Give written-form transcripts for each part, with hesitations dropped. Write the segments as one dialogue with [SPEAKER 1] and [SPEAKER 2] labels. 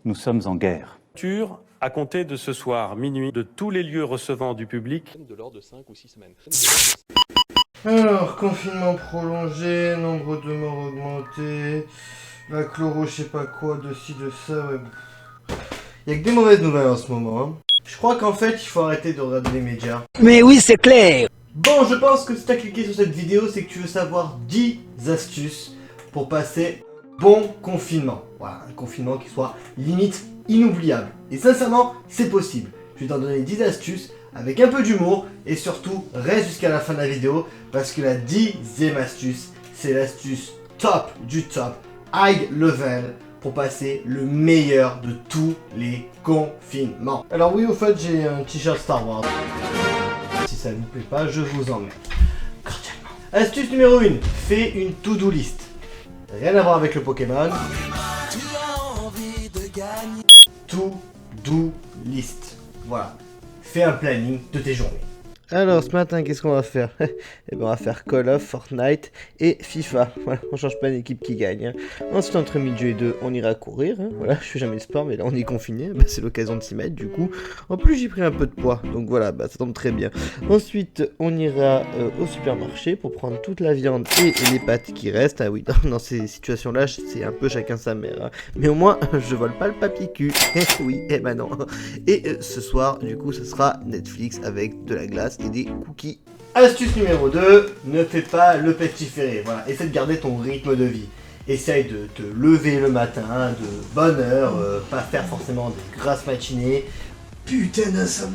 [SPEAKER 1] Nous sommes en guerre.
[SPEAKER 2] À compter de ce soir, minuit, de tous les lieux recevant du public.
[SPEAKER 3] De l'ordre de 5 ou 6 semaines.
[SPEAKER 4] Alors, confinement prolongé, nombre de morts augmenté, la chloro je sais pas quoi, de ci, de ça, ouais. Il y a que des mauvaises nouvelles en ce moment, hein. Je crois qu'en fait, il faut arrêter de regarder les médias.
[SPEAKER 5] Mais oui, c'est clair.
[SPEAKER 4] Bon, je pense que si t'as cliqué sur cette vidéo, c'est que tu veux savoir 10 astuces pour passer bon confinement. Voilà, un confinement qui soit limite inoubliable. Et sincèrement, c'est possible. Je vais t'en donner 10 astuces avec un peu d'humour et surtout, reste jusqu'à la fin de la vidéo parce que la 10e astuce, c'est l'astuce top du top, high level, pour passer le meilleur de tous les confinements. Alors oui, au fait, j'ai un t-shirt Star Wars. Si ça ne vous plaît pas, je vous emmène. Cordialement. Astuce numéro 1, fais une to-do list. Rien à voir avec le Pokémon. To-do list. Voilà. Fais un planning de tes journées. Alors ce matin, qu'est-ce qu'on va faire? Eh ben, on va faire Call of, Fortnite et FIFA. Voilà, on change pas d'équipe qui gagne. Ensuite, entre midi et 2, on ira courir. Hein. Voilà, je fais jamais de sport, mais là on est confiné. Bah, c'est l'occasion de s'y mettre du coup. En plus, j'ai pris un peu de poids, donc voilà, bah, ça tombe très bien. Ensuite, on ira au supermarché pour prendre toute la viande et les pâtes qui restent. Ah oui, dans ces situations-là, c'est un peu chacun sa mère. Hein. Mais au moins, je vole pas le papier cul. Oui, eh ben non. Et ce soir, du coup, ce sera Netflix avec de la glace et des cookies. Astuce numéro 2, ne fais pas le pestiféré. Voilà, essaie de garder ton rythme de vie. Essaye de te lever le matin de bonne heure, pas faire forcément des grasses matinées. Putain d'insomnie.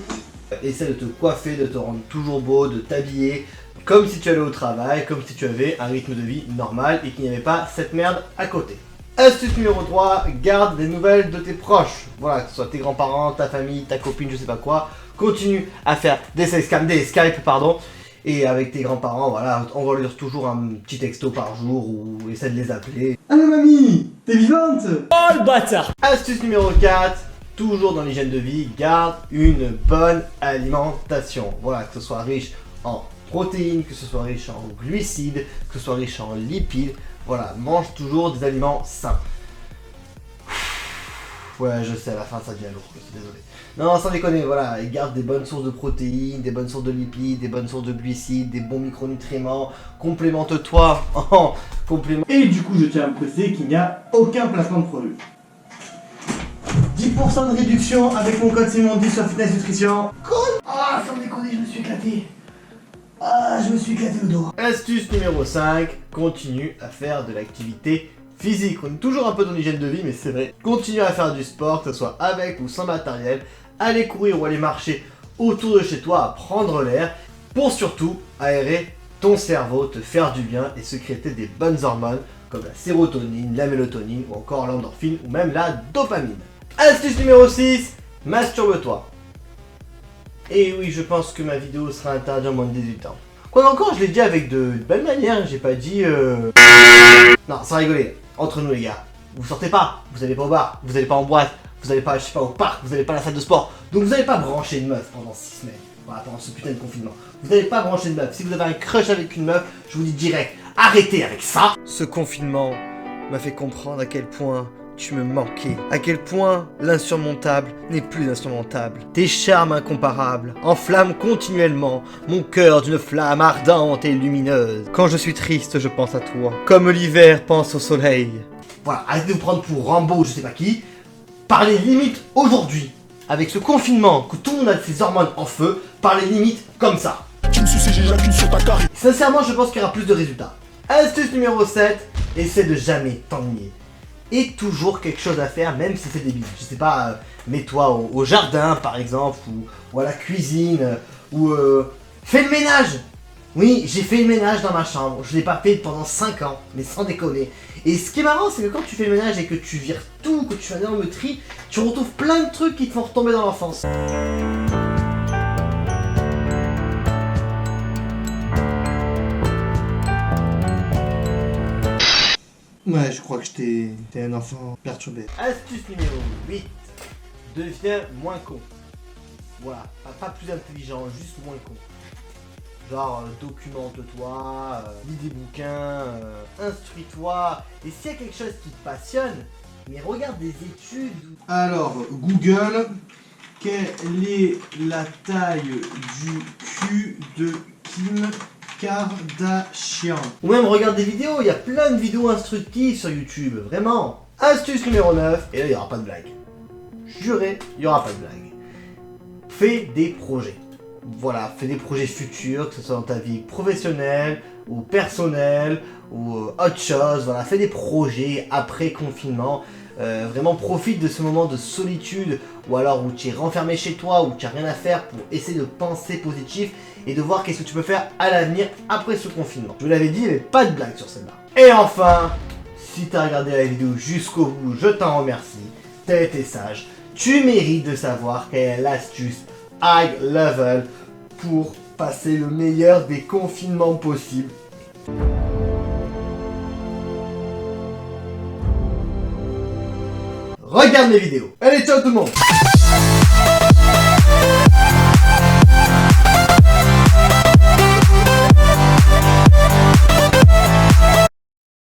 [SPEAKER 4] Essaie de te coiffer, de te rendre toujours beau, de t'habiller comme si tu allais au travail, comme si tu avais un rythme de vie normal et qu'il n'y avait pas cette merde à côté. Astuce numéro 3, garde des nouvelles de tes proches. Voilà, que ce soit tes grands-parents, ta famille, ta copine, je sais pas quoi. Continue à faire des Skype, pardon. Et avec tes grands-parents, voilà, envoie-leur toujours un petit texto par jour ou essaie de les appeler. Allô mamie, t'es vivante?
[SPEAKER 5] Oh le bâtard.
[SPEAKER 4] Astuce numéro 4, toujours dans l'hygiène de vie, garde une bonne alimentation. Voilà, que ce soit riche en protéines, que ce soit riche en glucides, que ce soit riche en lipides. Voilà, mange toujours des aliments sains. Ouais, je sais, à la fin ça devient lourd, je suis désolé. Non, sans déconner, voilà, garde des bonnes sources de protéines, des bonnes sources de lipides, des bonnes sources de glucides, des bons micronutriments, complémente-toi en complément. Et du coup, je tiens à me préciser qu'il n'y a aucun placement de produit. 10% de réduction avec mon code Simon10 sur Fitness Nutrition. Cool. Ah, sans déconner, je me suis éclaté. Ah, je me suis éclaté le dos. Astuce numéro 5, continue à faire de l'activité physique. On est toujours un peu dans l'hygiène de vie, mais c'est vrai. Continue à faire du sport, que ce soit avec ou sans matériel. Aller courir ou aller marcher autour de chez toi, à prendre l'air, pour surtout aérer ton cerveau, te faire du bien et sécréter des bonnes hormones comme la sérotonine, la mélatonine ou encore l'endorphine ou même la dopamine. Astuce numéro 6, masturbe-toi. Et oui, je pense que ma vidéo sera interdite en moins de 18 ans. Quoi encore, je l'ai dit avec de belles manières, j'ai pas dit Non, sans rigoler, entre nous les gars, vous sortez pas, vous allez pas au bar, vous allez pas en boîte, vous allez pas, je sais pas, au parc, vous allez pas à la salle de sport, donc vous allez pas brancher une meuf pendant 6 semaines, voilà, pendant ce putain de confinement. Vous allez pas brancher une meuf, si vous avez un crush avec une meuf, je vous dis direct, arrêtez avec ça. Ce confinement m'a fait comprendre à quel point tu me manquais, à quel point l'insurmontable n'est plus insurmontable. Tes charmes incomparables enflamment continuellement mon cœur d'une flamme ardente et lumineuse. Quand je suis triste, je pense à toi, comme l'hiver pense au soleil. Voilà, arrêtez de vous prendre pour Rambo, je sais pas qui. Parlez limite aujourd'hui, avec ce confinement, que tout le monde a ses hormones en feu, parlez limite comme ça.
[SPEAKER 6] Tu me suces et j'éjacule sur ta carrière.
[SPEAKER 4] Sincèrement, je pense qu'il y aura plus de résultats. Astuce numéro 7, essaie de jamais t'ennuyer. Et toujours quelque chose à faire, même si c'est débile. Je sais pas, mets-toi au jardin par exemple, ou à la cuisine, ou fais le ménage. Oui, j'ai fait le ménage dans ma chambre, je l'ai pas fait pendant 5 ans, mais sans déconner. Et ce qui est marrant, c'est que quand tu fais le ménage et que tu vires tout, que tu fais un énorme tri, tu retrouves plein de trucs qui te font retomber dans l'enfance. Ouais, je crois que t'es un enfant perturbé. Astuce numéro 8. Deviens moins con. Voilà, pas plus intelligent, juste moins con. Genre, documente-toi, lis des bouquins, instruis-toi. Et s'il y a quelque chose qui te passionne, Mais regarde des études.
[SPEAKER 1] Alors, Google, quelle est la taille du cul de Kim Kardashian?
[SPEAKER 4] Ou même regarde des vidéos, il y a plein de vidéos instructives sur YouTube, vraiment. Astuce numéro 9, et là il n'y aura pas de blague. Juré, il n'y aura pas de blague. Fais des projets. Voilà, fais des projets futurs, que ce soit dans ta vie professionnelle ou personnelle ou autre chose. Voilà, fais des projets après confinement. Vraiment profite de ce moment de solitude ou alors où tu es renfermé chez toi, où tu n'as rien à faire pour essayer de penser positif et de voir qu'est-ce que tu peux faire à l'avenir après ce confinement. Je vous l'avais dit, il n'y avait pas de blague sur celle-là. Et enfin, si tu as regardé la vidéo jusqu'au bout, je t'en remercie. Tu as été sage. Tu mérites de savoir quelle est l'astuce high level pour passer le meilleur des confinements possibles. Regarde mes vidéos. Allez, ciao tout le monde.